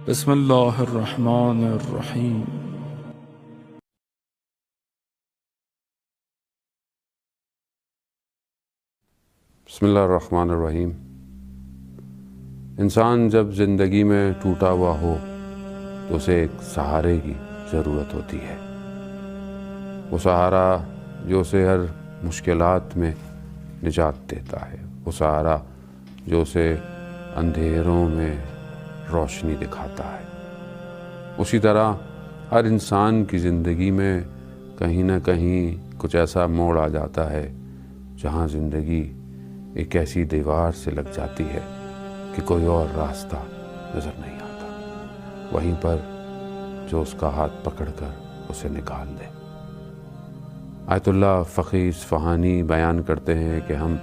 بسم اللہ الرحمن الرحیم۔ بسم اللہ الرحمن الرحیم۔ انسان جب زندگی میں ٹوٹا ہوا ہو تو اسے ایک سہارے کی ضرورت ہوتی ہے۔ وہ سہارا جو اسے ہر مشکلات میں نجات دیتا ہے، وہ سہارا جو اسے اندھیروں میں روشنی دکھاتا ہے۔ اسی طرح ہر انسان کی زندگی میں کہیں نہ کہیں کچھ ایسا موڑ آ جاتا ہے جہاں زندگی ایک ایسی دیوار سے لگ جاتی ہے کہ کوئی اور راستہ نظر نہیں آتا، وہیں پر جو اس کا ہاتھ پکڑ کر اسے نکال دے۔ آیت اللہ فقی اصفہانی بیان کرتے ہیں کہ ہم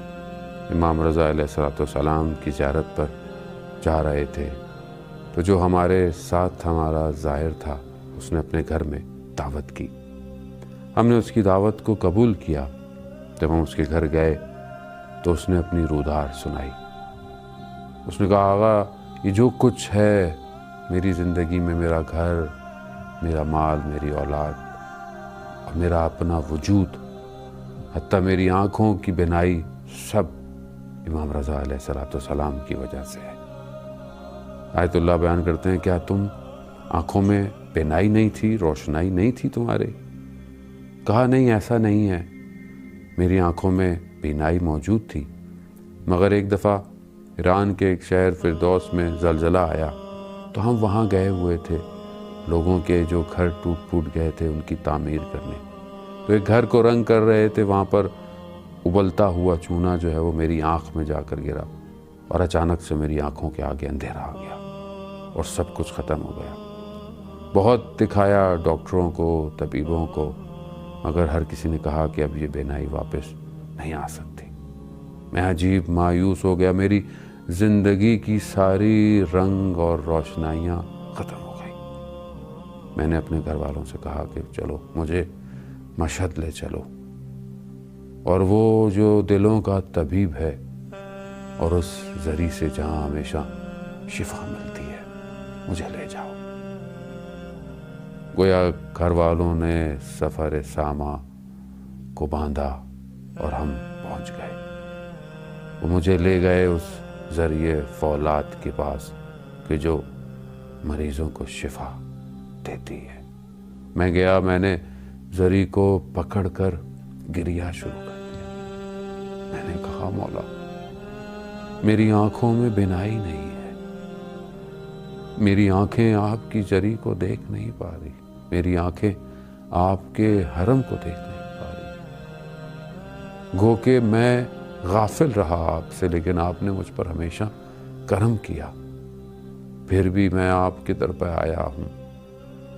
امام رضا علیہ السلام کی زیارت پر جا رہے تھے تو جو ہمارے ساتھ ہمارا ظاہر تھا اس نے اپنے گھر میں دعوت کی۔ ہم نے اس کی دعوت کو قبول کیا۔ جب ہم اس کے گھر گئے تو اس نے اپنی رودار سنائی۔ اس نے کہا، آغا یہ جو کچھ ہے میری زندگی میں، میرا گھر، میرا مال، میری اولاد اور میرا اپنا وجود، حتیٰ میری آنکھوں کی بینائی، سب امام رضا علیہ السلام کی وجہ سے ہے۔ آیت اللہ بیان کرتے ہیں، کیا تم آنکھوں میں بینائی نہیں تھی، روشنائی نہیں تھی تمہارے؟ کہا نہیں، ایسا نہیں ہے، میری آنکھوں میں بینائی موجود تھی، مگر ایک دفعہ ایران کے ایک شہر فردوس میں زلزلہ آیا تو ہم وہاں گئے ہوئے تھے لوگوں کے جو گھر ٹوٹ پھوٹ گئے تھے ان کی تعمیر کرنے۔ تو ایک گھر کو رنگ کر رہے تھے، وہاں پر ابلتا ہوا چونا جو ہے وہ میری آنکھ میں جا کر گرا اور اچانک سے میری آنکھوں کے آگے اندھیرا آ گیا اور سب کچھ ختم ہو گیا۔ بہت دکھایا ڈاکٹروں کو، طبیبوں کو، مگر ہر کسی نے کہا کہ اب یہ بینائی واپس نہیں آ سکتی۔ میں عجیب مایوس ہو گیا، میری زندگی کی ساری رنگ اور روشنائیاں ختم ہو گئیں۔ میں نے اپنے گھر والوں سے کہا کہ چلو مجھے مشہد لے چلو، اور وہ جو دلوں کا طبیب ہے اور اس ذری سے جہاں ہمیشہ شفا ملتی ہے، مجھے لے جاؤ۔ گویا گھر والوں نے سفر ساما کو باندھا اور ہم پہنچ گئے۔ وہ مجھے لے گئے اس ذریعے فولاد کے پاس کہ جو مریضوں کو شفا دیتی ہے۔ میں گیا، میں نے ذری کو پکڑ کر گریا شروع کر دیا۔ میں نے کہا، مولا میری آنکھوں میں بینائی نہیں ہے، میری آنکھیں آپ کی ذری کو دیکھ نہیں پا رہی، میری آنکھیں آپ کے حرم کو دیکھ نہیں پا رہی۔ گو کہ میں غافل رہا آپ سے، لیکن آپ نے مجھ پر ہمیشہ کرم کیا، پھر بھی میں آپ کی طرف آیا ہوں،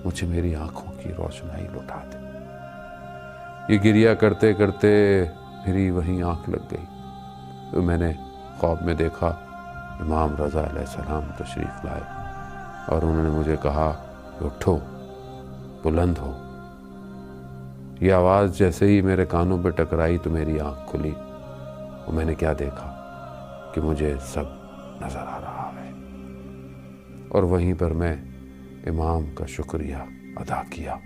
مجھے میری آنکھوں کی روشنائی لوٹا دے۔ یہ گریا کرتے کرتے میری وہیں آنکھ لگ گئی تو میں نے خواب میں دیکھا امام رضا علیہ السلام تشریف لائے اور انہوں نے مجھے کہا کہ اٹھو، بلند ہو۔ یہ آواز جیسے ہی میرے کانوں پہ ٹکرائی تو میری آنکھ کھلی، اور میں نے کیا دیکھا کہ مجھے سب نظر آ رہا ہے، اور وہیں پر میں امام کا شکریہ ادا کیا۔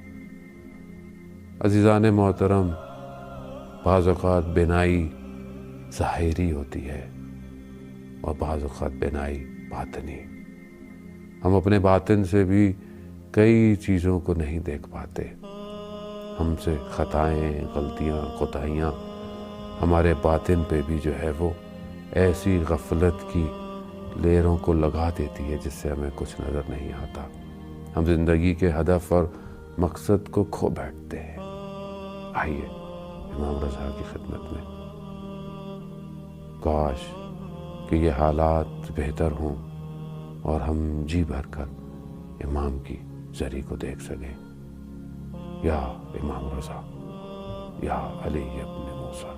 عزیزان محترم، بعض اوقات بینائی ظاہری ہوتی ہے اور بعض اوقات بینائی باطنی۔ ہم اپنے باطن سے بھی کئی چیزوں کو نہیں دیکھ پاتے، ہم سے خطائیں، غلطیاں، کوتاہیاں ہمارے باطن پہ بھی جو ہے وہ ایسی غفلت کی لیروں کو لگا دیتی ہے جس سے ہمیں کچھ نظر نہیں آتا۔ ہم زندگی کے ہدف اور مقصد کو کھو بیٹھتے ہیں۔ آئیے امام رضا کی خدمت میں، کاش کہ یہ حالات بہتر ہوں اور ہم جی بھر کر امام کی ذری کو دیکھ سکیں۔ یا امام رضا، یا علی ابن موسیٰ۔